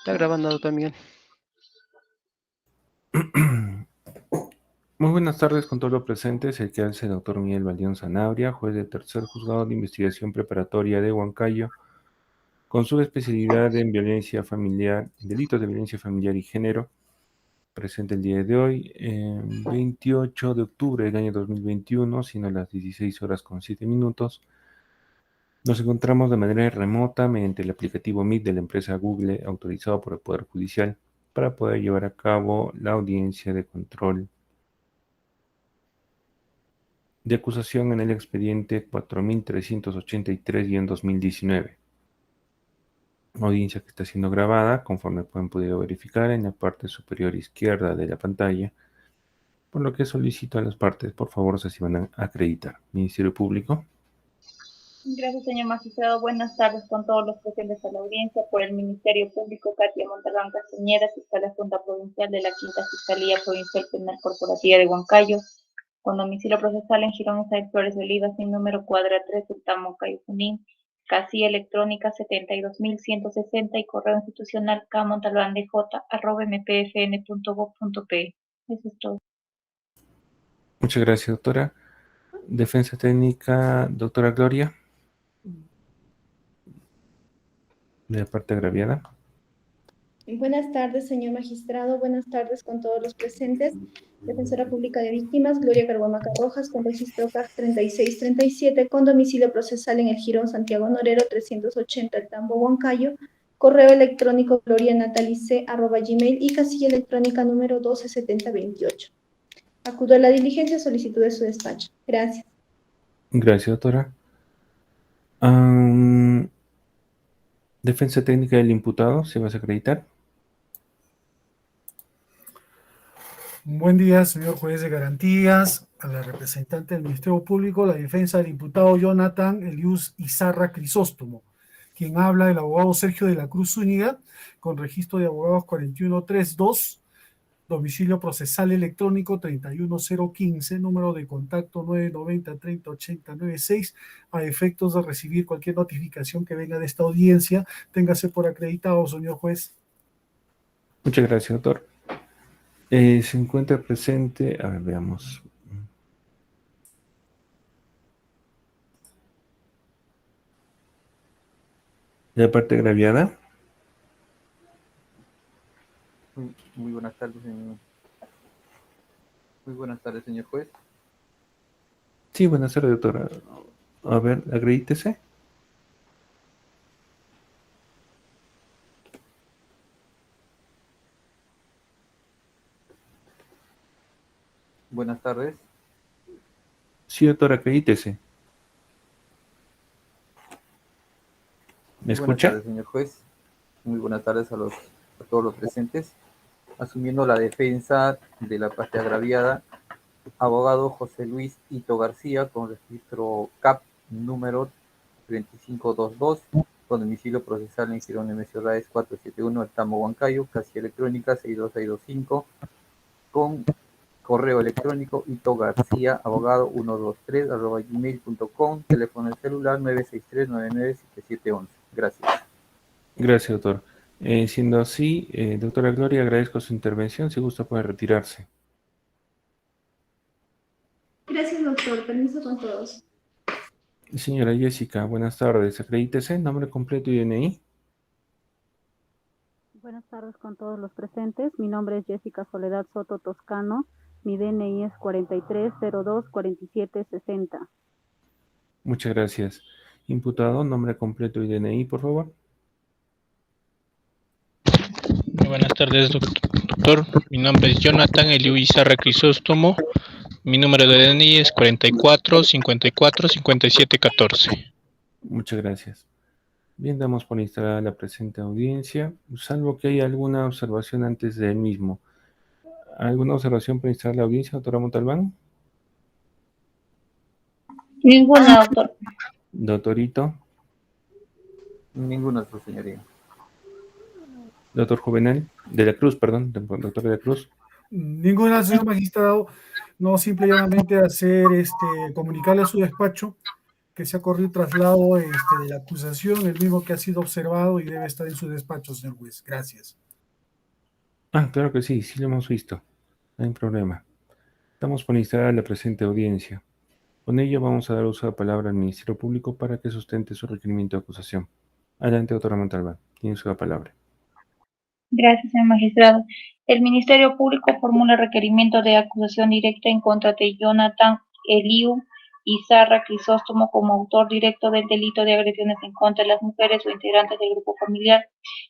Está grabando, doctor Miguel. Muy buenas tardes con todos los presentes. El que hace el doctor Miguel Valdión Sanabria, juez del tercer juzgado de investigación preparatoria de Huancayo, con su especialidad en violencia familiar, delitos de violencia familiar y género, presente el día de hoy, 28 de octubre del año 2021, siendo las 16 horas con 7 minutos. Nos encontramos de manera remota mediante el aplicativo Meet de la empresa Google, autorizado por el Poder Judicial, para poder llevar a cabo la audiencia de control de acusación en el expediente 4383-2019. Audiencia que está siendo grabada, conforme pueden podido verificar en la parte superior izquierda de la pantalla, por lo que solicito a las partes, por favor, se van a acreditar. Ministerio Público. Gracias, señor magistrado. Buenas tardes con todos los presentes a la audiencia. Por el Ministerio Público, Katia Montalbán Castañeda, fiscal adjunta provincial de la Quinta Fiscalía Provincial Penal Corporativa de Huancayo, con domicilio procesal en Girón Isabel Flores de Oliva, sin número cuadra 3, Sultán Huancayo, Junín, casilla electrónica 72.160 y correo institucional kmontalbandj@mpfn.gov.pe. Eso es todo. Muchas gracias, doctora. Defensa técnica, doctora Gloria, de la parte agraviada. Buenas tardes, señor magistrado. Buenas tardes con todos los presentes. Defensora Pública de Víctimas, Gloria Carbonaca Rojas, con registro CAF 3637, con domicilio procesal en el Jirón Santiago Norero 380, El Tambo, Huancayo, correo electrónico glorianatalice@gmail y casilla electrónica número 127028. Acudo a la diligencia, solicitud de su despacho. Gracias. Gracias, doctora. Defensa técnica del imputado, ¿se va a acreditar? Buen día, señor juez de garantías, a la representante del Ministerio Público, la defensa del imputado Jonathan Elius Izarra Crisóstomo, quien habla el abogado Sergio de la Cruz Zúñiga, con registro de abogados 41032, domicilio procesal electrónico 31015, número de contacto 990-3080-96, a efectos de recibir cualquier notificación que venga de esta audiencia. Téngase por acreditado, señor juez. Muchas gracias, doctor. Se encuentra presente, a ver, veamos. La parte agraviada. Muy buenas tardes, señor. Muy buenas tardes, señor juez. Sí, buenas tardes, doctora. A ver, acredítese. Buenas tardes. Sí, doctora, acredítese. ¿Me escucha? Buenas tardes, señor juez. Muy buenas tardes a todos los presentes. Asumiendo la defensa de la parte agraviada, abogado José Luis Ito García, con registro CAP número 3522, con domicilio procesal en Girón Nemesio Raez 471, El Tambo, Huancayo, casilla electrónica 62625, con correo electrónico itogarcía abogado 123@gmail.com, teléfono celular 963-997711. Gracias. Gracias, doctor. Siendo así, doctora Gloria, agradezco su intervención. Si gusta, puede retirarse. Gracias, doctor. Permiso con todos. Señora Jessica, buenas tardes. Acredítese, nombre completo y DNI. Buenas tardes con todos los presentes. Mi nombre es Jessica Soledad Soto Toscano. Mi DNI es 4302-4760. Muchas gracias. Imputado, nombre completo y DNI, por favor. Muy buenas tardes, doctor. Mi nombre es Jonathan Eliu Izarra Crisóstomo. Mi número de DNI es 44-54-57-14. Muchas gracias. Bien, damos por instalada la presente audiencia, salvo que haya alguna observación antes del mismo. ¿Alguna observación para instalar la audiencia, doctora Montalbán? Ninguna, doctor. Doctorito. Ninguna, su señoría. Doctor Juvenal, de la Cruz, perdón, doctor de la Cruz. Ninguna, señor magistrado. No, simple y llanamente hacer, comunicarle a su despacho que se ha corrido traslado de la acusación, el mismo que ha sido observado y debe estar en su despacho, señor juez. Gracias. Claro que sí, sí lo hemos visto. No hay problema. Estamos por instalar la presente audiencia. Con ello vamos a dar uso de palabra al Ministerio Público para que sustente su requerimiento de acusación. Adelante, doctora Montalbán. Tiene uso de palabra. Gracias, señor magistrado. El Ministerio Público formula requerimiento de acusación directa en contra de Jonathan Eliu Izarra Crisóstomo como autor directo del delito de agresiones en contra de las mujeres o integrantes del grupo familiar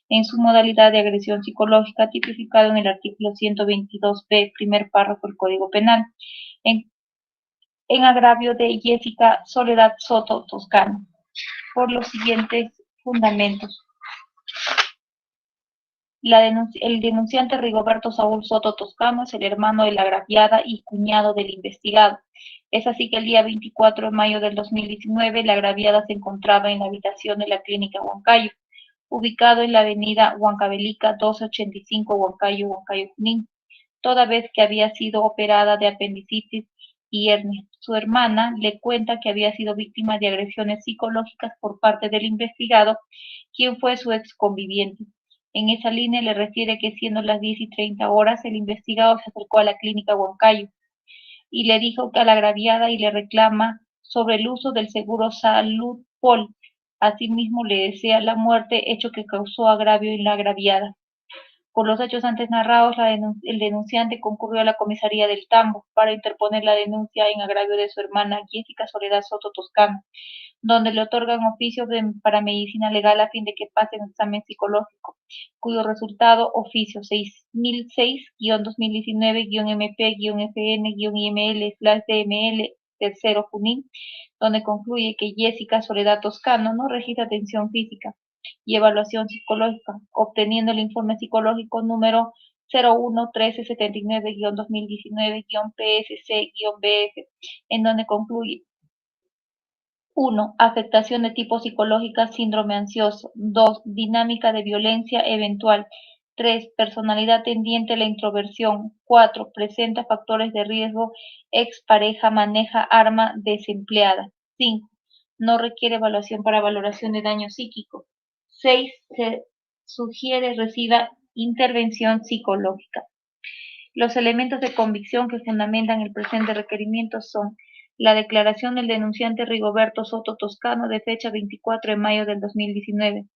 en su modalidad de agresión psicológica tipificado en el artículo 122b, primer párrafo del Código Penal, en agravio de Jessica Soledad Soto Toscano, por los siguientes fundamentos. El denunciante Rigoberto Saúl Soto Toscano es el hermano de la agraviada y cuñado del investigado. Es así que el día 24 de mayo del 2019 la agraviada se encontraba en la habitación de la clínica Huancayo, ubicado en la avenida Huancavelica 1285 Huancayo, Junín, toda vez que había sido operada de apendicitis y hernia. Su hermana le cuenta que había sido víctima de agresiones psicológicas por parte del investigado, quien fue su ex conviviente. En esa línea le refiere que siendo las 10:30 horas, el investigado se acercó a la clínica Huancayo y le dijo que a la agraviada y le reclama sobre el uso del seguro Salud Pol. Asimismo le desea la muerte, hecho que causó agravio en la agraviada. Por los hechos antes narrados, el denunciante concurrió a la comisaría del Tambo para interponer la denuncia en agravio de su hermana Jessica Soledad Soto Toscano, donde le otorgan oficio para medicina legal a fin de que pase un examen psicológico, cuyo resultado, oficio 6006-2019-MP-FN-IML/DML, tercero Junín, donde concluye que Jessica Soledad Toscano no registra atención física y evaluación psicológica, obteniendo el informe psicológico número 01-1379-2019-PSC-BF, en donde concluye: 1. Afectación de tipo psicológica, síndrome ansioso. 2. Dinámica de violencia eventual. 3. Personalidad tendiente a la introversión. 4. Presenta factores de riesgo, expareja maneja arma, desempleada. 5. No requiere evaluación para valoración de daño psíquico. 6. Se sugiere reciba intervención psicológica. Los elementos de convicción que fundamentan el presente requerimiento son la declaración del denunciante Rigoberto Soto Toscano de fecha 24 de mayo del 2019,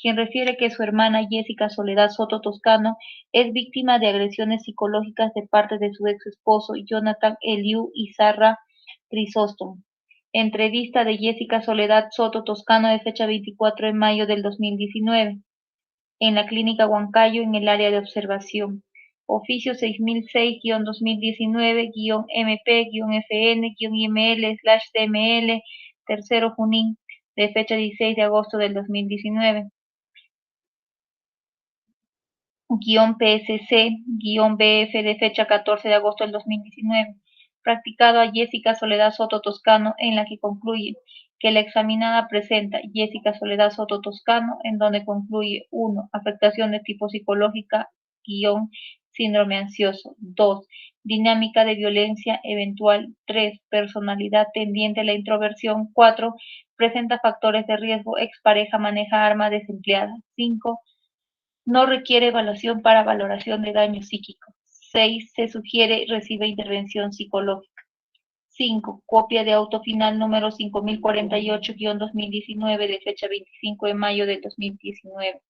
quien refiere que su hermana Jessica Soledad Soto Toscano es víctima de agresiones psicológicas de parte de su ex esposo Jonathan Eliu Izarra Crisóstomo. Entrevista de Jessica Soledad Soto Toscano de fecha 24 de mayo del 2019 en la clínica Huancayo en el área de observación. Oficio 6006-2019-MP-FN-IML/DML, tercero Junín, de fecha 16 de agosto del 2019. PSC-BF de fecha 14 de agosto del 2019. Practicado a Jessica Soledad Soto Toscano, en la que concluye que la examinada presenta Jessica Soledad Soto Toscano, en donde concluye 1. Afectación de tipo psicológica, síndrome ansioso. 2. Dinámica de violencia eventual. 3. Personalidad tendiente a la introversión. 4. Presenta factores de riesgo, expareja maneja arma, desempleada. 5. No requiere evaluación para valoración de daño psíquico. 6. Se sugiere recibe intervención psicológica. 5. Copia de auto final número 5048-2019 de fecha 25 de mayo del 2019,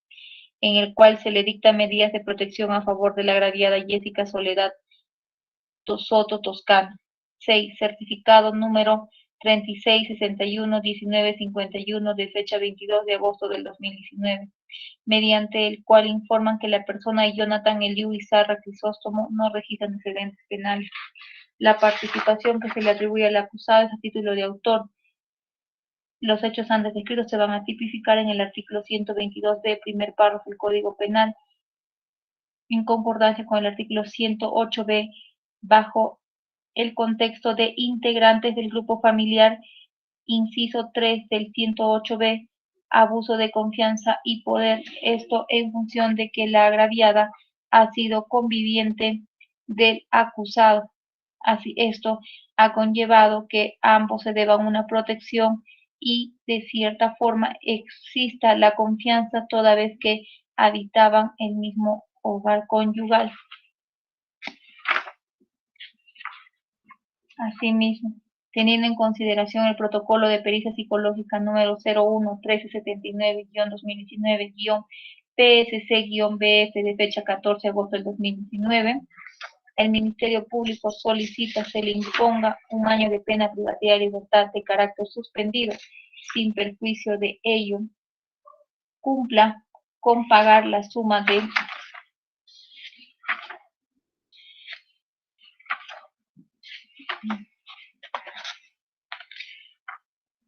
en el cual se le dicta medidas de protección a favor de la agraviada Jessica Soledad Soto Toscano. 6. Certificado número 3661-1951 de fecha 22 de agosto del 2019, mediante el cual informan que la persona de Jonathan Eliu Izarra Crisóstomo no registra antecedentes penales. La participación que se le atribuye al acusado es a título de autor. Los hechos antes descritos se van a tipificar en el artículo 122b, primer párrafo del Código Penal, en concordancia con el artículo 108b, bajo el contexto de integrantes del grupo familiar, inciso 3 del 108b, abuso de confianza y poder, esto en función de que la agraviada ha sido conviviente del acusado. Así, esto ha conllevado que ambos se deban una protección y de cierta forma exista la confianza toda vez que habitaban el mismo hogar conyugal. Asimismo, teniendo en consideración el protocolo de pericia psicológica número 01-1379-2019-PSC-BF de fecha 14 de agosto del 2019, el Ministerio Público solicita se le imponga un año de pena privativa de libertad de carácter suspendido, sin perjuicio de ello, cumpla con pagar la suma de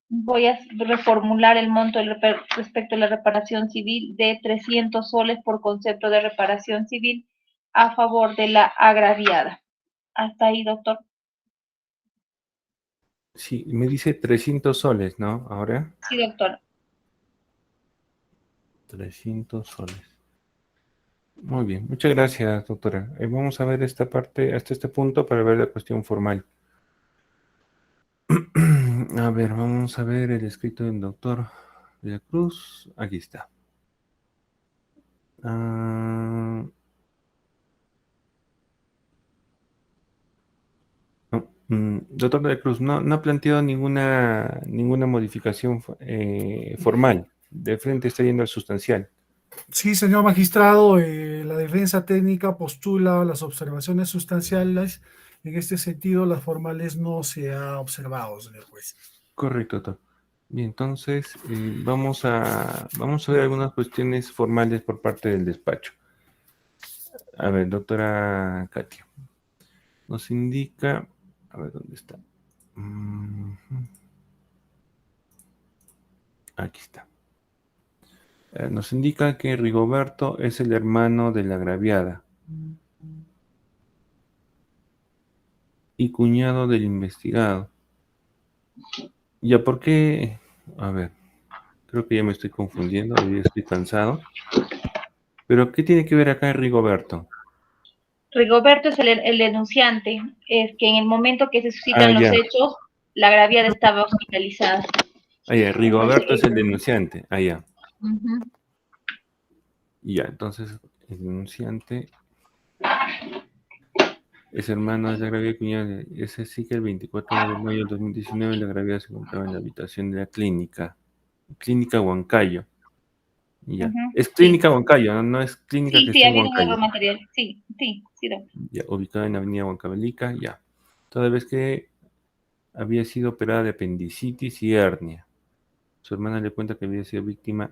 voy a reformular el monto respecto a la reparación civil de 300 soles por concepto de reparación civil a favor de la agraviada. Hasta ahí, doctor. Sí, me dice 300 soles, ¿no? Ahora. Sí, doctor. 300 soles. Muy bien, muchas gracias, doctora. Vamos a ver esta parte, hasta este punto, para ver la cuestión formal. A ver, vamos a ver el escrito del doctor de la Cruz. Aquí está. Doctor de la Cruz, no ha planteado ninguna modificación formal. De frente está yendo al sustancial. Sí, señor magistrado, la defensa técnica postula las observaciones sustanciales. En este sentido, las formales no se ha observado, señor juez. Correcto, doctor. Bien, entonces vamos a ver algunas cuestiones formales por parte del despacho. A ver, doctora Katia. Nos indica... A ver, ¿dónde está? Aquí está. Nos indica que Rigoberto es el hermano de la agraviada y cuñado del investigado. ¿Ya por qué? A ver, creo que ya me estoy confundiendo, ya estoy cansado. ¿Pero qué tiene que ver acá Rigoberto? Rigoberto es el denunciante, es que en el momento que se suscitan los Ya. hechos, la agraviada estaba hospitalizada. Ya, Rigoberto es el denunciante. Ya. Uh-huh. Ya, entonces el denunciante es hermano de la agraviada cuñada. Ese sí que el 24 de mayo del 2019 la agraviada se encontraba en la habitación de la clínica Huancayo. Ya. Uh-huh. Es clínica Huancayo, no es clínica que Sí, está ha en habido un error Huancayo. material. Sí, doctor. Ya, ubicada en la avenida Huancavelica, ya. Toda vez que había sido operada de apendicitis y hernia. Su hermana le cuenta que había sido víctima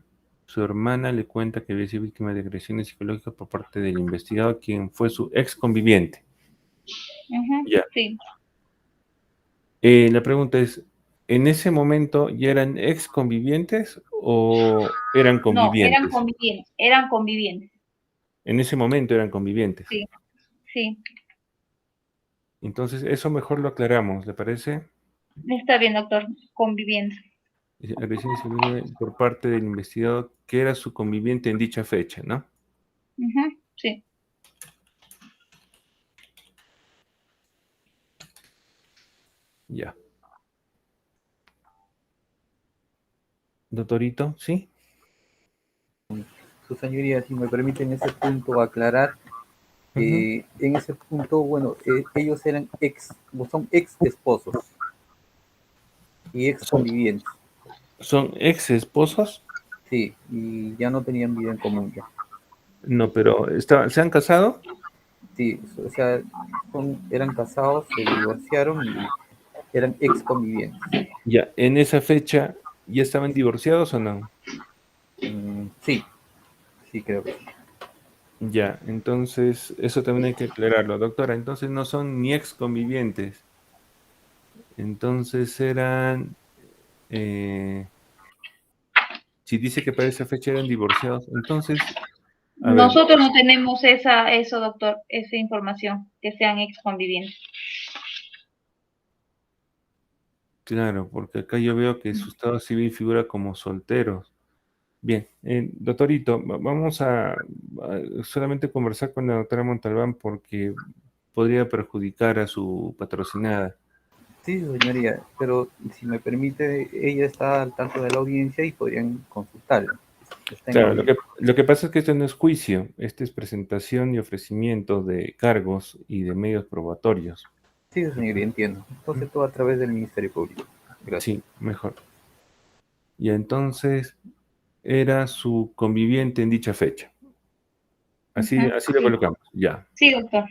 de agresiones psicológicas por parte del investigado, quien fue su ex conviviente. Uh-huh. Ya. Sí. La pregunta es, ¿en ese momento ya eran ex convivientes o eran convivientes? No, eran convivientes. En ese momento eran convivientes. Sí. Entonces, eso mejor lo aclaramos, ¿le parece? Está bien, doctor, conviviendo. Agresiones por parte del investigado que era su conviviente en dicha fecha, ¿no? Uh-huh. Sí. Ya. Doctorito, ¿sí? Su señoría, si me permite en ese punto aclarar, en ese punto, bueno, ellos son ex esposos y ex convivientes. ¿Son ex esposos? Sí, y ya no tenían vida en común ya. No, pero ¿se han casado? Sí, o sea, eran casados, se divorciaron y eran ex convivientes. Ya, en esa fecha, ¿ya estaban divorciados o no? Sí, creo que sí. Ya, entonces, eso también hay que aclararlo, doctora. Entonces no son ni ex convivientes. Entonces eran... si dice que para esa fecha eran divorciados, entonces... Nosotros no tenemos eso, doctor, esa información, que sean ex convivientes. Claro, porque acá yo veo que su estado civil figura como solteros. Bien, doctorito, vamos a solamente conversar con la doctora Montalbán porque podría perjudicar a su patrocinada. Sí, señoría, pero si me permite, ella está al tanto de la audiencia y podrían consultarla. Está en Claro, audiencia. lo que pasa es que este no es juicio, este es presentación y ofrecimiento de cargos y de medios probatorios. Sí, señoría, entiendo. Entonces todo a través del Ministerio Público. Gracias. Sí, mejor. Y entonces era su conviviente en dicha fecha. Así, Ujú, así lo sí. colocamos, ya. Sí, doctor.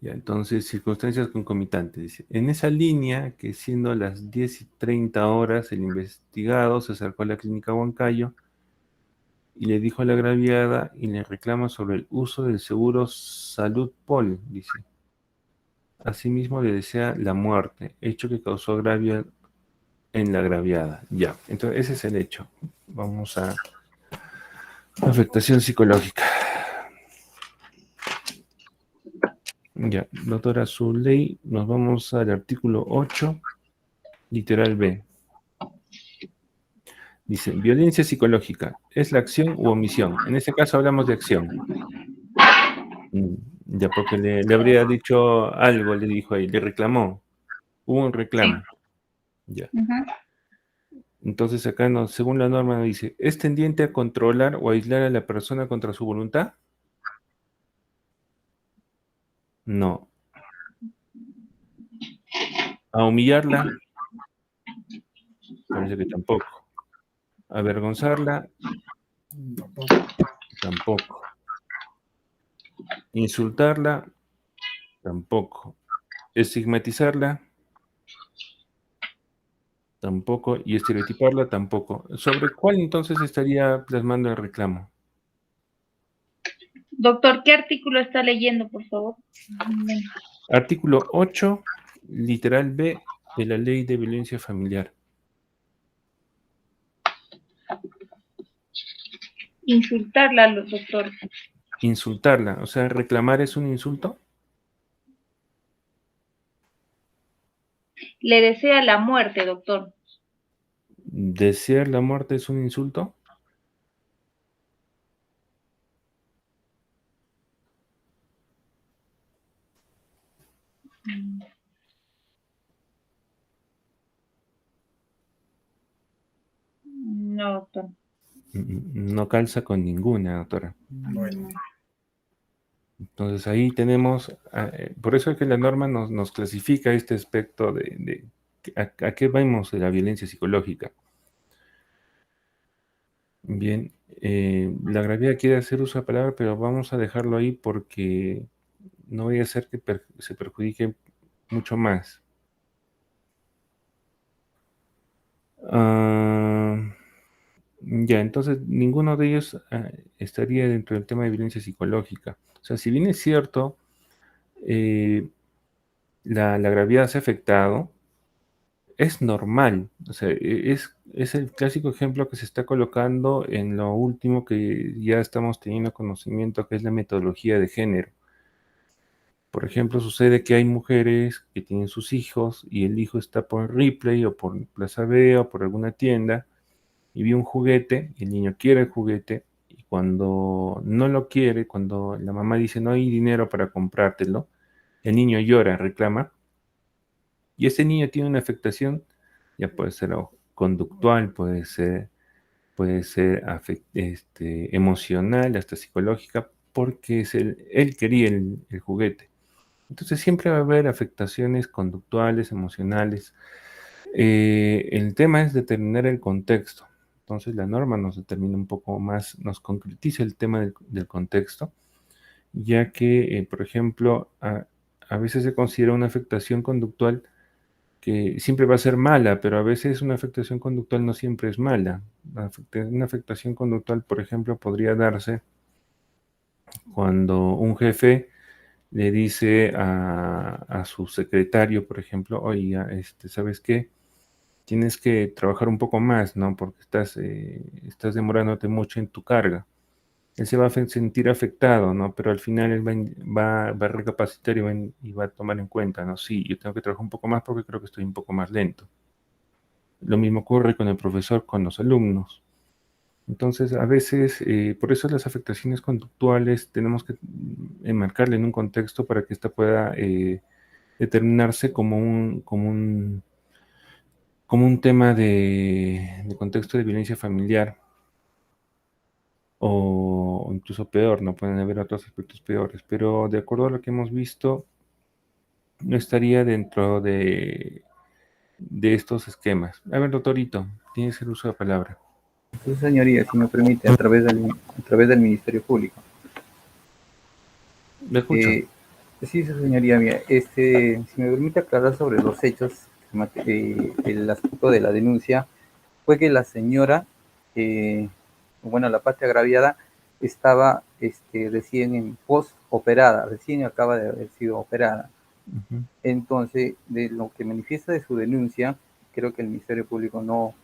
Ya, entonces, circunstancias concomitantes. Dice, en esa línea, que siendo las 10:30 el investigado se acercó a la clínica Huancayo y le dijo a la agraviada y le reclama sobre el uso del seguro Salud Pol, dice. Asimismo le desea la muerte, hecho que causó agravio en la agraviada. Ya, entonces ese es el hecho. Vamos a afectación psicológica. Ya, doctora Zuley, nos vamos al artículo 8, literal B. Dice, violencia psicológica, ¿es la acción u omisión? En este caso hablamos de acción. Ya, porque le habría dicho algo, le dijo ahí, le reclamó. Hubo un Sí. reclamo. Ya. Ujú. Entonces acá, según la norma, dice, ¿es tendiente a controlar o aislar a la persona contra su voluntad? No. ¿A humillarla? Parece que tampoco. ¿Avergonzarla? Tampoco. ¿Insultarla? Tampoco. ¿Estigmatizarla? Tampoco. ¿Y estereotiparla? Tampoco. ¿Sobre cuál entonces estaría plasmando el reclamo? Doctor, ¿qué artículo está leyendo, por favor? Artículo 8, literal B, de la Ley de Violencia Familiar. Insultarla, doctor. Insultarla, o sea, reclamar es un insulto. Le desea la muerte, doctor. ¿Desear la muerte es un insulto? No, doctor. No calza con ninguna, doctora. Bueno, Entonces ahí tenemos, por eso es que la norma nos clasifica este aspecto de a qué vamos de la violencia psicológica. Bien, la gravedad quiere hacer uso de la palabra, pero vamos a dejarlo ahí porque no voy a hacer que se perjudique mucho más. Ya, entonces ninguno de ellos estaría dentro del tema de violencia psicológica. O sea, si bien es cierto, eh, la gravedad se ha afectado, es normal. O sea, es el clásico ejemplo que se está colocando en lo último que ya estamos teniendo conocimiento, que es la metodología de género. Por ejemplo, sucede que hay mujeres que tienen sus hijos y el hijo está por Ripley o por Plaza B o por alguna tienda y vi un juguete y el niño quiere el juguete y cuando no lo quiere, cuando la mamá dice no hay dinero para comprártelo, el niño llora, reclama y ese niño tiene una afectación, ya puede ser conductual, puede ser emocional, hasta psicológica, porque él quería el juguete. Entonces siempre va a haber afectaciones conductuales, emocionales. El tema es determinar el contexto. Entonces la norma nos determina un poco más, nos concretiza el tema del contexto, ya que, por ejemplo, a veces se considera una afectación conductual que siempre va a ser mala, pero a veces una afectación conductual no siempre es mala. Una afectación conductual, por ejemplo, podría darse cuando un jefe le dice a su secretario, por ejemplo, oiga, ¿sabes qué? Tienes que trabajar un poco más, ¿no? Porque estás demorándote mucho en tu carga. Él se va a sentir afectado, ¿no? Pero al final él va a recapacitar y va a tomar en cuenta, ¿no? Sí, yo tengo que trabajar un poco más porque creo que estoy un poco más lento. Lo mismo ocurre con el profesor, con los alumnos. Entonces, a veces, por eso las afectaciones conductuales tenemos que enmarcarle en un contexto para que ésta pueda determinarse como un tema de contexto de violencia familiar, o incluso peor, no pueden haber otros aspectos peores, pero de acuerdo a lo que hemos visto, no estaría dentro de estos esquemas. A ver, doctorito, tienes el uso de palabra. Su señoría, si me permite, a través del Ministerio Público. Le escucho. Sí, su señoría, mira, si me permite aclarar sobre los hechos, el aspecto de la denuncia fue que la señora, la parte agraviada, estaba recién en post-operada, recién acaba de haber sido operada. Ujú. Entonces, de lo que manifiesta de su denuncia, creo que el Ministerio Público no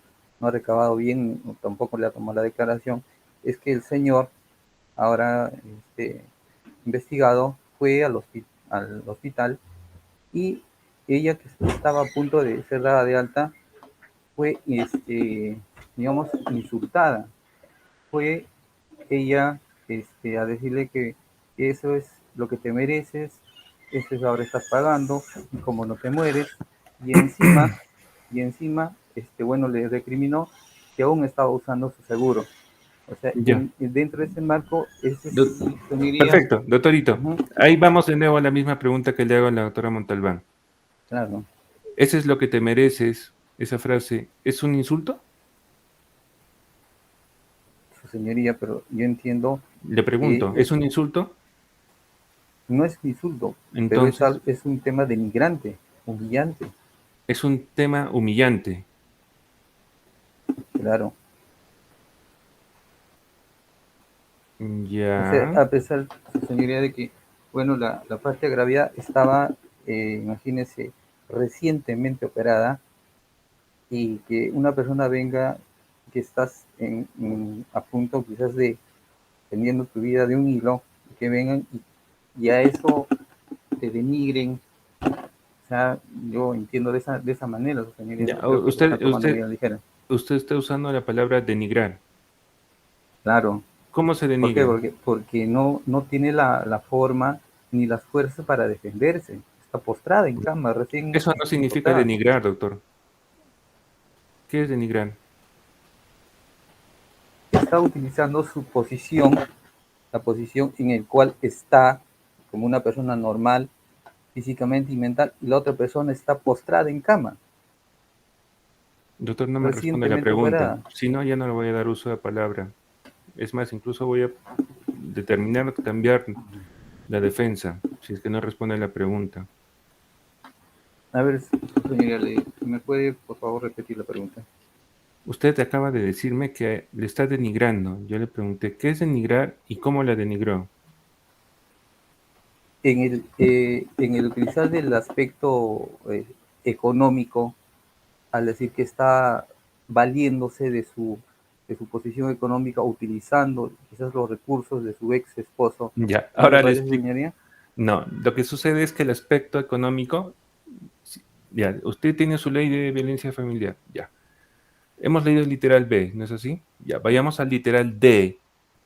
ha recabado bien, tampoco le ha tomado la declaración, es que el señor, ahora investigado, fue al hospital y ella, que estaba a punto de ser dada de alta, fue, digamos, insultada. Fue ella a decirle que eso es lo que te mereces, eso es ahora estás pagando, y como no te mueres, y encima, le recriminó que aún estaba usando su seguro. O sea, Ya. dentro de ese marco, Perfecto, doctorito. Ujú. Ahí vamos de nuevo a la misma pregunta que le hago a la doctora Montalbán. Claro, ¿Ese es lo que te mereces? Esa frase, ¿es un insulto? su señoría, pero yo entiendo Le que pregunto, ¿es un insulto? no es insulto, pero Entonces, es un tema denigrante, humillante, es un tema humillante. claro. O sea, Ya. a pesar, su señoría, de que, la parte agraviada estaba, imagínese, recientemente operada, y que una persona venga, que estás a punto quizás de teniendo tu vida de un hilo, que vengan y a eso te denigren. O sea, yo entiendo de esa manera, su señoría, Ya. no creo que se está tomando muy a la ligera. Usted está usando la palabra denigrar. Claro. ¿Cómo se ¿Por qué? denigra? Porque no tiene la forma ni las fuerzas para defenderse. Está postrada en cama, recién Eso no significa operada. denigrar, doctor. ¿Qué es denigrar? Está utilizando su posición, la posición en el cual está como una persona normal, físicamente y mental, y la otra persona está postrada en cama, Doctor, no me responde la recientemente pregunta. operada. Si no, ya no le voy a dar uso de palabra. Es más, incluso voy a determinar cambiar la defensa, si es que no responde la pregunta. A ver, señoría, ¿me puede por favor repetir la pregunta? Usted acaba de decirme que le está denigrando. Yo le pregunté, ¿qué es denigrar y cómo la denigró? En el utilizar del aspecto económico, al decir que está valiéndose de su posición económica, utilizando quizás los recursos de su ex esposo, Ya, ¿no le ahora le parece, explico. señoría? No, lo que sucede es que el aspecto económico, ya, usted tiene su ley de violencia familiar, ya. Hemos leído el literal B, ¿no es así? Ya, vayamos al literal D.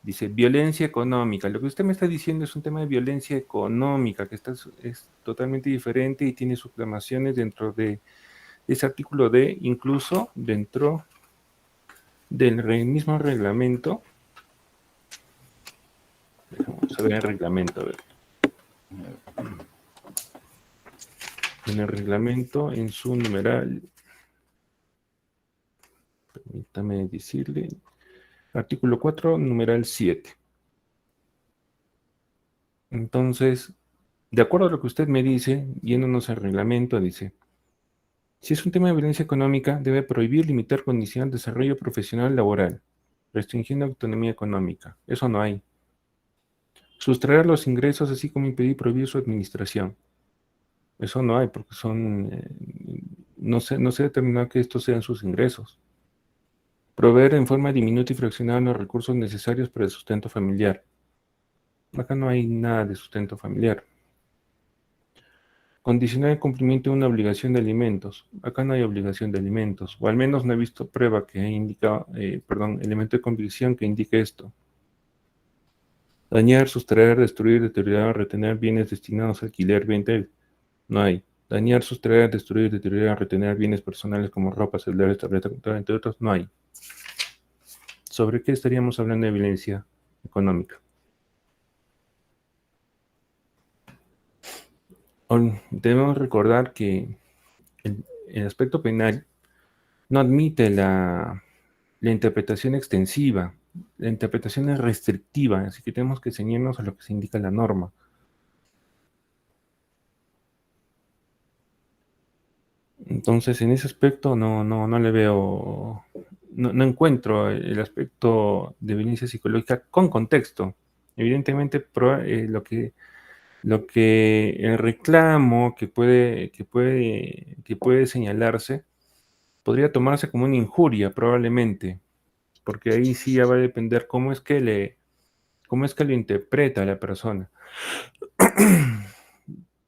Dice violencia económica. Lo que usted me está diciendo es un tema de violencia económica, que es totalmente diferente y tiene subclamaciones dentro de ese artículo D, incluso dentro del mismo reglamento. Vamos a ver el reglamento, a ver. En el reglamento, en su numeral, permítame decirle, artículo 4, numeral 7. Entonces, de acuerdo a lo que usted me dice, yéndonos al reglamento, dice, si es un tema de violencia económica, debe prohibir, limitar, condicionar el desarrollo profesional laboral, restringiendo la autonomía económica. Eso no hay. Sustraer los ingresos, así como impedir, prohibir su administración. Eso no hay, porque no se determinó que estos sean sus ingresos. Proveer en forma diminuta y fraccionada los recursos necesarios para el sustento familiar. Acá no hay nada de sustento familiar. Condicionar el cumplimiento de una obligación de alimentos. Acá no hay obligación de alimentos, o al menos no he visto prueba que indica, elemento de convicción que indique esto. Dañar, sustraer, destruir, deteriorar, retener bienes destinados a alquiler, venta, no hay. Dañar, sustraer, destruir, deteriorar, retener bienes personales como ropa, celulares, tabletas, entre otros, no hay. ¿Sobre qué estaríamos hablando de violencia económica? Debemos recordar que el aspecto penal no admite la interpretación extensiva, la interpretación es restrictiva, así que tenemos que ceñirnos a lo que se indica en la norma. Entonces, en ese aspecto no le veo, no encuentro el aspecto de violencia psicológica con contexto. Evidentemente, lo que el reclamo que puede señalarse podría tomarse como una injuria, probablemente, porque ahí sí ya va a depender cómo es que lo interpreta la persona.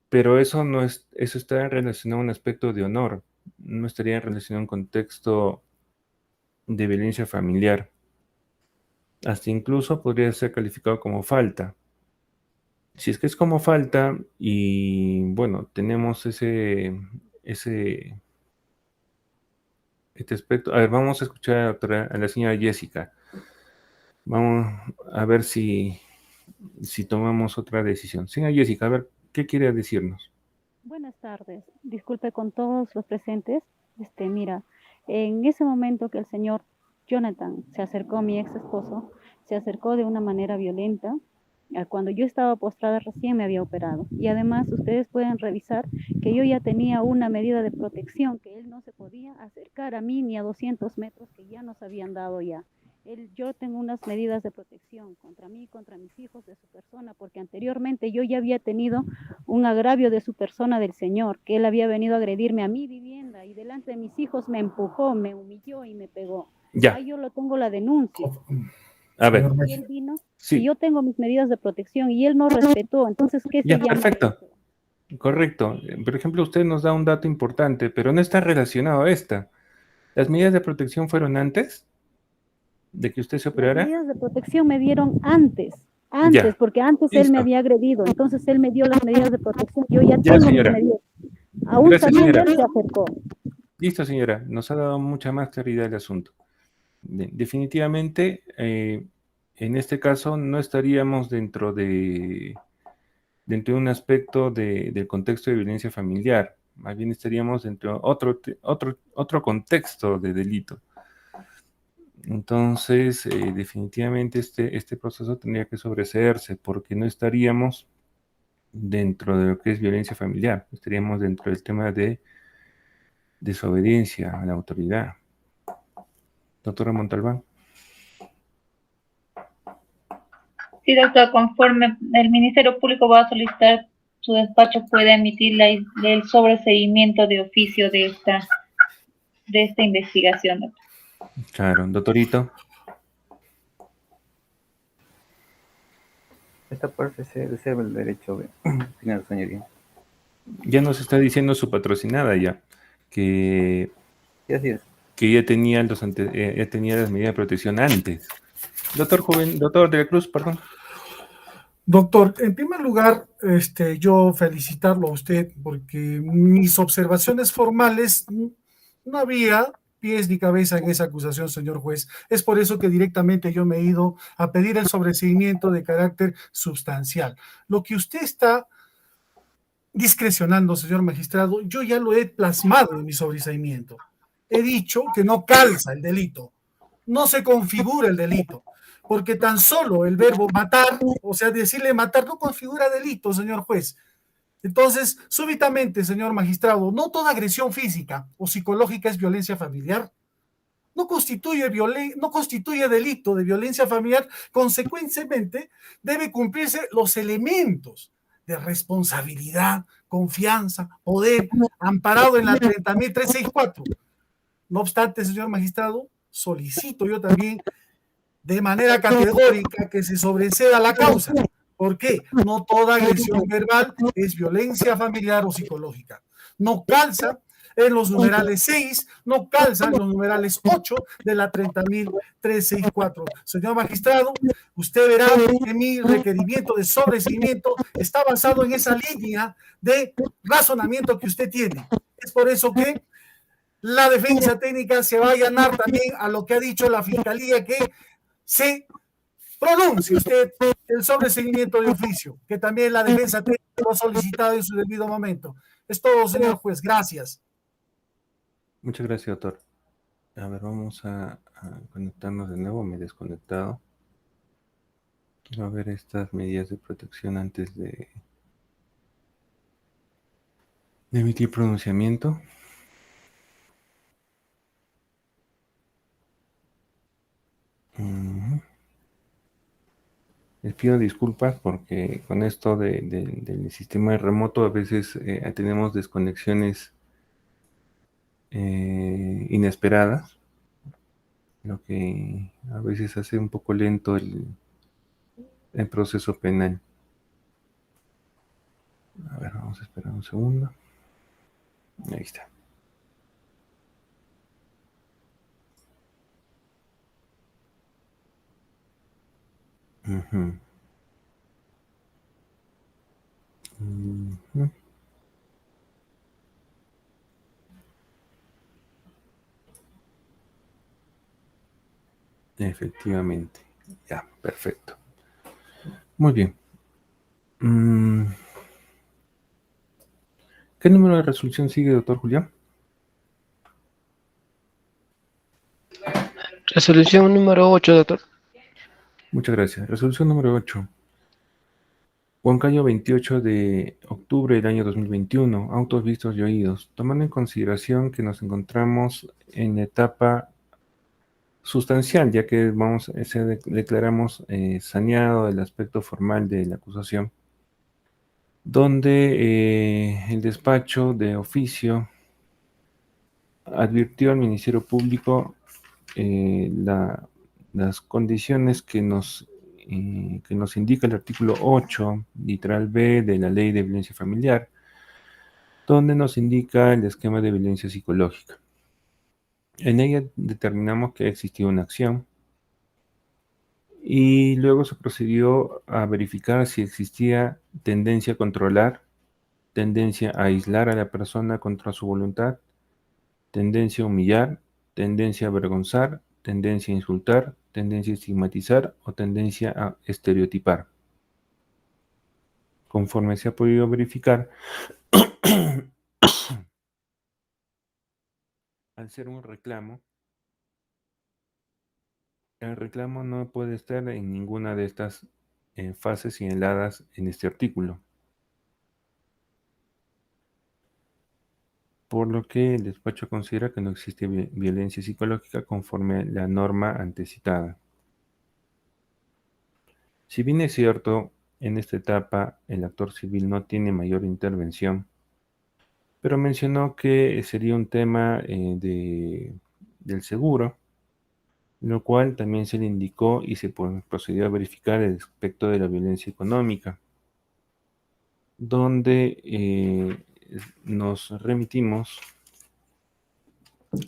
Pero eso está relacionado a un aspecto de honor, no estaría relacionado a un contexto de violencia familiar. Hasta incluso podría ser calificado como falta. Si es que es como falta y bueno, tenemos este aspecto. A ver, vamos a escuchar a la señora Jessica. Vamos a ver si tomamos otra decisión. Señora Jessica, a ver, ¿qué quiere decirnos? Buenas tardes. Disculpe con todos los presentes. Mira, en ese momento que el señor Jonathan se acercó a mi ex esposo, se acercó de una manera violenta. Cuando yo estaba postrada recién me había operado. Y además ustedes pueden revisar que yo ya tenía una medida de protección, que él no se podía acercar a mí ni a 200 metros que ya nos habían dado ya. Yo tengo unas medidas de protección contra mí, contra mis hijos, de su persona, porque anteriormente yo ya había tenido un agravio de su persona del señor, que él había venido a agredirme a mi vivienda y delante de mis hijos me empujó, me humilló y me pegó. Ya. Ahí yo lo tengo la denuncia. A ver. Y él vino, Sí. y yo tengo mis medidas de protección y él no respetó, entonces, ¿qué se llama? Perfecto. Eso? Correcto. Por ejemplo, usted nos da un dato importante, pero no está relacionado a esta. ¿Las medidas de protección fueron antes de que usted se operara? Las medidas de protección me dieron antes, Ya. porque antes Listo. él me había agredido, entonces él me dio las medidas de protección, yo ya Ya, tengo señora. mis medidas. Aún Gracias, sabiendo, señora. él se acercó. Listo, señora. Nos ha dado mucha más claridad el asunto. Definitivamente, en este caso no estaríamos dentro de un aspecto del contexto de violencia familiar. Más bien estaríamos dentro de otro contexto de delito. Entonces, definitivamente este proceso tendría que sobreseerse porque no estaríamos dentro de lo que es violencia familiar, estaríamos dentro del tema de desobediencia a la autoridad. Doctora Montalbán. Sí, doctor, conforme el Ministerio Público va a solicitar, su despacho puede emitir el sobreseimiento de oficio de esta investigación, doctor. Claro, doctorito. Esta parte se reserva el derecho de final, señoría. Ya nos está diciendo su patrocinada ya, que Sí, así es. Que ya tenía las medidas de protección antes. Doctor de la Cruz, perdón. Doctor, en primer lugar, yo felicitarlo a usted porque mis observaciones formales no había pies ni cabeza en esa acusación, señor juez. Es por eso que directamente yo me he ido a pedir el sobreseimiento de carácter sustancial. Lo que usted está discrecionando, señor magistrado, yo ya lo he plasmado en mi sobreseimiento. He dicho que no calza el delito, no se configura el delito, porque tan solo el verbo matar, o sea, decirle matar, no configura delito, señor juez. Entonces, súbitamente, señor magistrado, no toda agresión física o psicológica es violencia familiar. No constituye delito de violencia familiar. Consecuentemente, debe cumplirse los elementos de responsabilidad, confianza, poder, amparado en la 30.364. No obstante, señor magistrado, solicito yo también de manera categórica que se sobreseda la causa. ¿Por qué? No toda agresión verbal es violencia familiar o psicológica. No calza en los numerales 6, no calzan los numerales 8 de la 30.364. Señor magistrado, usted verá que mi requerimiento de sobreseimiento está basado en esa línea de razonamiento que usted tiene. Es por eso que la defensa técnica se va a allanar también a lo que ha dicho la Fiscalía, que se pronuncie usted el sobreseimiento de oficio, que también la defensa técnica lo ha solicitado en su debido momento. Es todo, señor juez. Gracias. Muchas gracias, doctor. A ver, vamos a conectarnos de nuevo. Me he desconectado. Quiero ver estas medidas de protección antes de emitir pronunciamiento. Les pido disculpas porque con esto del sistema remoto a veces tenemos desconexiones inesperadas, lo que a veces hace un poco lento el proceso penal. A ver, vamos a esperar un segundo. Ahí está. Uh-huh. Uh-huh. Efectivamente. Ya, perfecto. Muy bien. ¿Qué número de resolución sigue, doctor Julián? Resolución número 8, doctor. Muchas gracias. Resolución número 8. Huancayo, 28 de octubre del año 2021. Autos vistos y oídos. Tomando en consideración que nos encontramos en la etapa sustancial, ya que declaramos saneado el aspecto formal de la acusación, donde el despacho de oficio advirtió al Ministerio Público las condiciones que nos indica el artículo 8, literal B de la Ley de Violencia Familiar, donde nos indica el esquema de violencia psicológica. En ella determinamos que existía una acción y luego se procedió a verificar si existía tendencia a controlar, tendencia a aislar a la persona contra su voluntad, tendencia a humillar, tendencia a avergonzar, tendencia a insultar, tendencia a estigmatizar o tendencia a estereotipar. Conforme se ha podido verificar, al ser un reclamo, el reclamo no puede estar en ninguna de estas fases señaladas en este artículo. Por lo que el despacho considera que no existe violencia psicológica conforme a la norma antecitada. Si bien es cierto, en esta etapa el actor civil no tiene mayor intervención, pero mencionó que sería un tema del seguro, lo cual también se le indicó y se procedió a verificar el aspecto de la violencia económica, donde nos remitimos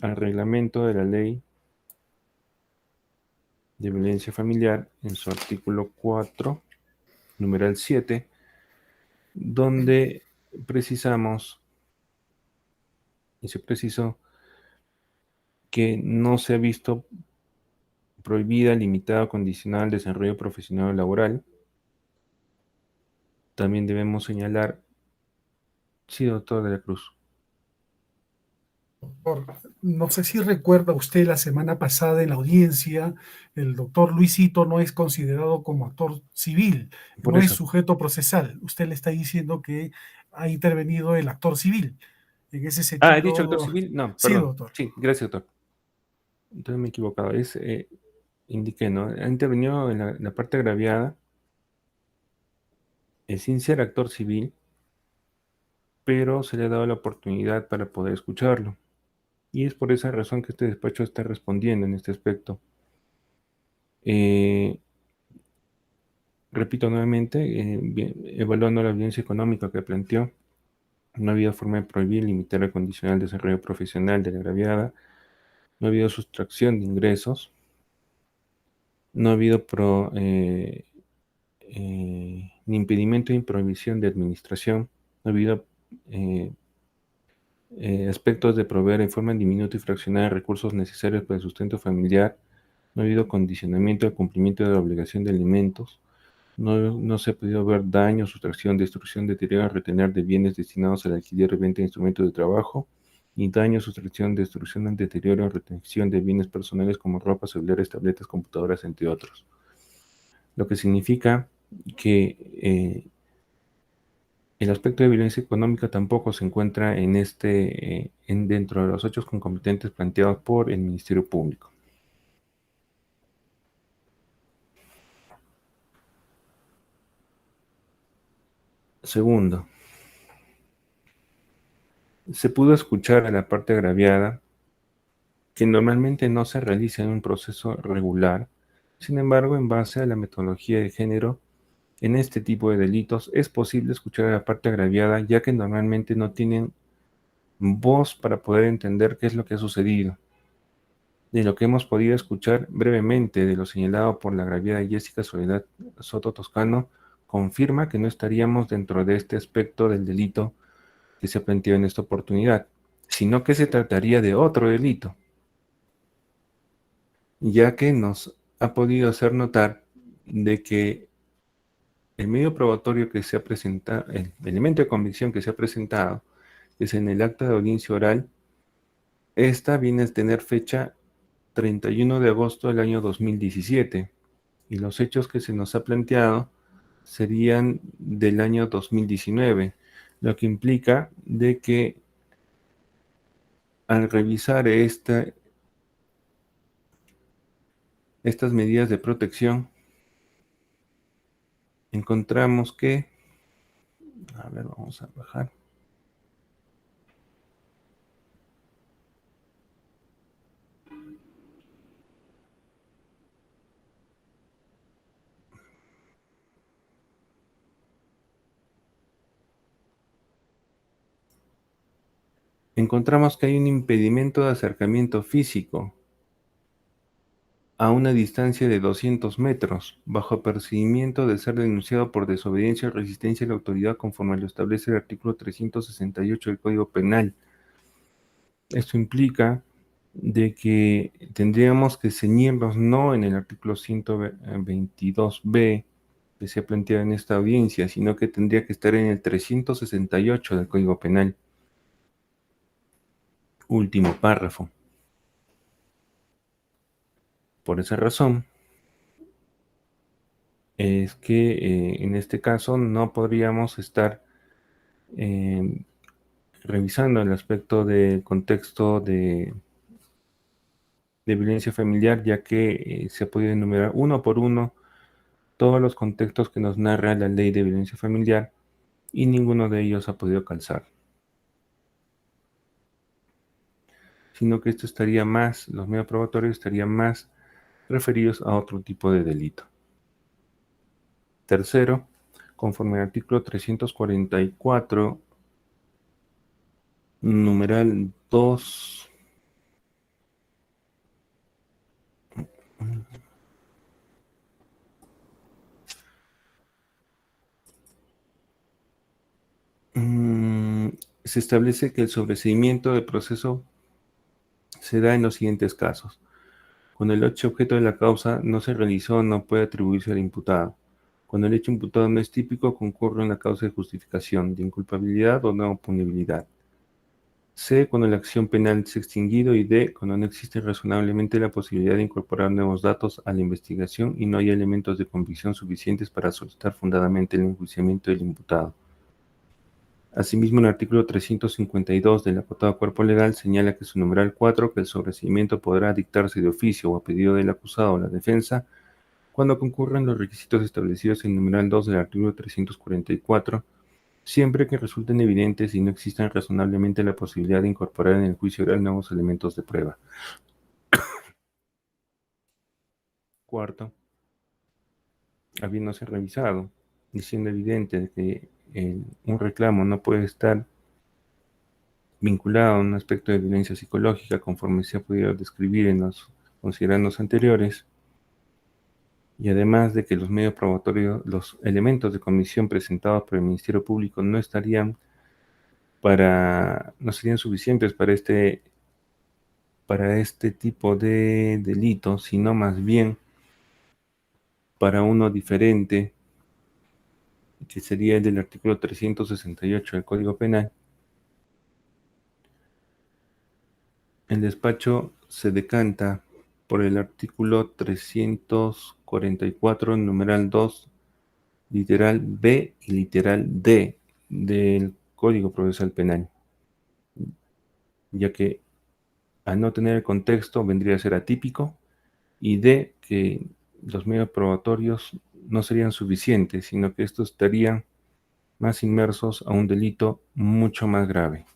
al reglamento de la ley de violencia familiar en su artículo 4, numeral 7, donde precisamos y se precisó que no se ha visto prohibida, limitada o condicionada el desarrollo profesional o laboral. También debemos señalar, sí, doctor de la Cruz. No sé si recuerda usted la semana pasada en la audiencia, el doctor Luisito no es considerado como actor civil, no es sujeto procesal. Usted le está diciendo que ha intervenido el actor civil. En ese sentido. ¿He dicho actor civil? No, sí, perdón. doctor. Sí, gracias, doctor. Entonces me he equivocado. Indiqué, ¿no? Ha intervenido en la parte agraviada, sin ser actor civil, pero se le ha dado la oportunidad para poder escucharlo. Y es por esa razón que este despacho está respondiendo en este aspecto. Repito nuevamente, evaluando la violencia económica que planteó, No ha habido forma de prohibir, limitar o condicionar el desarrollo profesional de la agraviada. No ha habido sustracción de ingresos. No ha habido ni impedimento ni prohibición de administración. No ha habido aspectos de proveer en forma diminuta y fraccionada recursos necesarios para el sustento familiar. No ha habido condicionamiento al cumplimiento de la obligación de alimentos. No se ha podido ver daño, sustracción, destrucción, deterioro, retener de bienes destinados al alquiler o venta de instrumentos de trabajo, ni daño, sustracción, destrucción, deterioro, retención de bienes personales como ropa, celulares, tabletas, computadoras, entre otros. Lo que significa que el aspecto de violencia económica tampoco se encuentra dentro de los hechos concomitantes planteados por el Ministerio Público. Segundo, se pudo escuchar a la parte agraviada, que normalmente no se realiza en un proceso regular. Sin embargo, en base a la metodología de género, en este tipo de delitos es posible escuchar a la parte agraviada, ya que normalmente no tienen voz para poder entender qué es lo que ha sucedido. De lo que hemos podido escuchar brevemente de lo señalado por la agraviada Jessica Soledad Soto Toscano, confirma que no estaríamos dentro de este aspecto del delito que se planteó en esta oportunidad, sino que se trataría de otro delito, ya que nos ha podido hacer notar de que el medio probatorio que se ha presentado, el elemento de convicción que se ha presentado, es en el acta de audiencia oral. Esta viene a tener fecha 31 de agosto del año 2017, y los hechos que se nos ha planteado serían del año 2019, lo que implica de que al revisar estas medidas de protección, encontramos que, a ver, vamos a bajar. Encontramos que hay un impedimento de acercamiento físico a una distancia de 200 metros, bajo apercibimiento de ser denunciado por desobediencia o resistencia a la autoridad conforme lo establece el artículo 368 del Código Penal. Esto implica de que tendríamos que ceñirnos no en el artículo 122b que se ha planteado en esta audiencia, sino que tendría que estar en el 368 del Código Penal. Último párrafo. Por esa razón, es que en este caso no podríamos estar revisando el aspecto del contexto de violencia familiar, ya que se ha podido enumerar uno por uno todos los contextos que nos narra la ley de violencia familiar y ninguno de ellos ha podido calzar. Sino que esto estaría más, los medios probatorios estarían más referidos a otro tipo de delito. Tercero, conforme al artículo 344, numeral 2, se establece que el sobreseimiento del proceso se da en los siguientes casos. Cuando el hecho objeto de la causa no se realizó, no puede atribuirse al imputado. Cuando el hecho imputado no es típico, concurre una causa de justificación, de inculpabilidad o no punibilidad. C, cuando la acción penal se ha extinguido, y D, cuando no existe razonablemente la posibilidad de incorporar nuevos datos a la investigación y no hay elementos de convicción suficientes para solicitar fundadamente el enjuiciamiento del imputado. Asimismo, el artículo 352 del acotado cuerpo legal señala que su numeral 4, que el sobreseimiento podrá dictarse de oficio o a pedido del acusado o la defensa, cuando concurran los requisitos establecidos en el numeral 2 del artículo 344, siempre que resulten evidentes y no existan razonablemente la posibilidad de incorporar en el juicio oral nuevos elementos de prueba. Cuarto, habiéndose revisado y siendo evidente que un reclamo no puede estar vinculado a un aspecto de violencia psicológica, conforme se ha podido describir en los considerandos anteriores, y además de que los medios probatorios, los elementos de comisión presentados por el Ministerio Público no serían suficientes para este tipo de delito, sino más bien para uno diferente, que sería el del artículo 368 del Código Penal. El despacho se decanta por el artículo 344, numeral 2, literal B y literal D del Código Procesal Penal, ya que al no tener el contexto vendría a ser atípico, y D, que los medios probatorios no serían suficientes, sino que estos estarían más inmersos a un delito mucho más grave.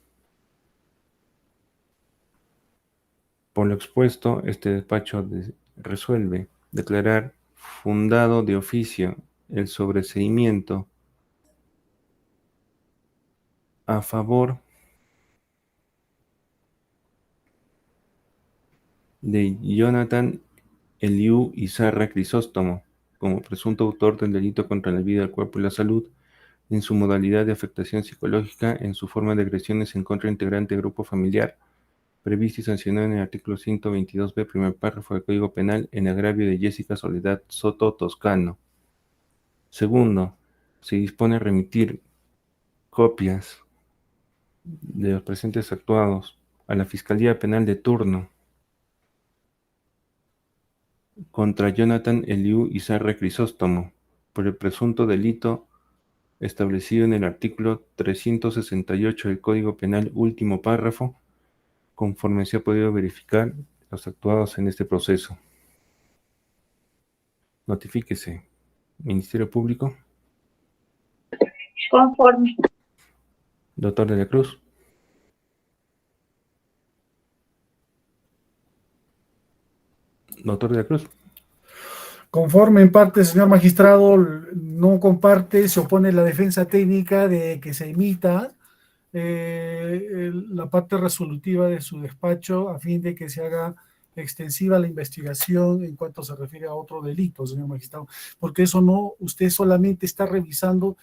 Por lo expuesto, este despacho resuelve declarar fundado de oficio el sobreseimiento a favor de Jonathan Eliú Izarra Crisóstomo como presunto autor del delito contra la vida, el cuerpo y la salud, en su modalidad de afectación psicológica, en su forma de agresiones en contra de integrante de grupo familiar, previsto y sancionado en el artículo 122b, primer párrafo del Código Penal, en agravio de Jessica Soledad Soto Toscano. Segundo, se dispone a remitir copias de los presentes actuados a la Fiscalía Penal de turno contra Jonathan Eliú Izarra Crisóstomo por el presunto delito establecido en el artículo 368 del Código Penal, último párrafo, conforme se ha podido verificar los actuados en este proceso. Notifíquese, Ministerio Público. Conforme. Doctor de la Cruz. Doctor de la Cruz. Conforme en parte, señor magistrado, no comparte, se opone la defensa técnica de que se emita la parte resolutiva de su despacho a fin de que se haga extensiva la investigación en cuanto se refiere a otro delito, señor magistrado, porque eso no, usted solamente está revisando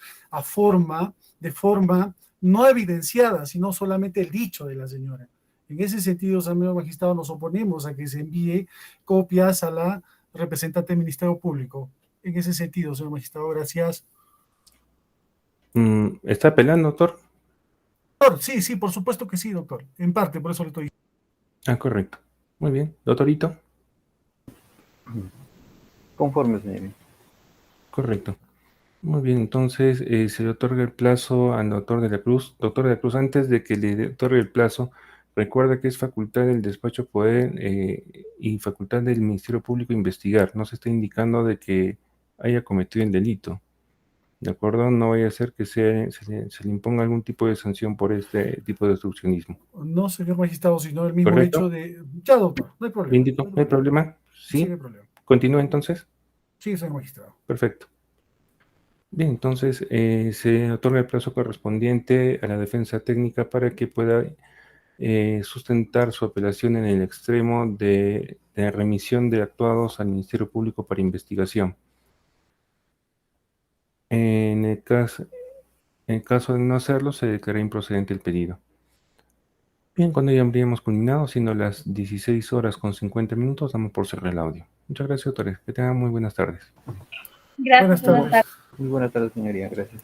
de forma no evidenciada, sino solamente el dicho de la señora. En ese sentido, señor magistrado, nos oponemos a que se envíe copias a la representante del Ministerio Público. En ese sentido, señor magistrado, gracias. ¿Está apelando, doctor? Doctor, sí, por supuesto que sí, doctor. En parte, por eso le estoy diciendo. Ah, correcto. Muy bien. Doctorito. Conforme, señor. Correcto. Muy bien, entonces se le otorga el plazo al doctor de la Cruz. Doctor de la Cruz, antes de que le otorgue el plazo, recuerda que es facultad del despacho poder y facultad del Ministerio Público investigar. No se está indicando de que haya cometido el delito. ¿De acuerdo? No vaya a ser que se le imponga algún tipo de sanción por este tipo de obstruccionismo. No, señor magistrado, sino el mismo ¿Correcto? hecho de... Ya, doctor, no hay problema. Indico, ¿no hay problema? Sí, ¿Sí? no hay problema. ¿Continúa entonces? Sí, señor magistrado. Perfecto. Bien, entonces se otorga el plazo correspondiente a la defensa técnica para que pueda sustentar su apelación en el extremo de remisión de actuados al Ministerio Público para investigación. En el caso de no hacerlo, se declara improcedente el pedido. Bien, cuando ya habríamos culminado, siendo las 16 horas con 50 minutos, damos por cerrar el audio. Muchas gracias, doctores. Que tengan muy buenas tardes. Gracias, Buenas tardes. Muy buenas tardes, señoría. Gracias.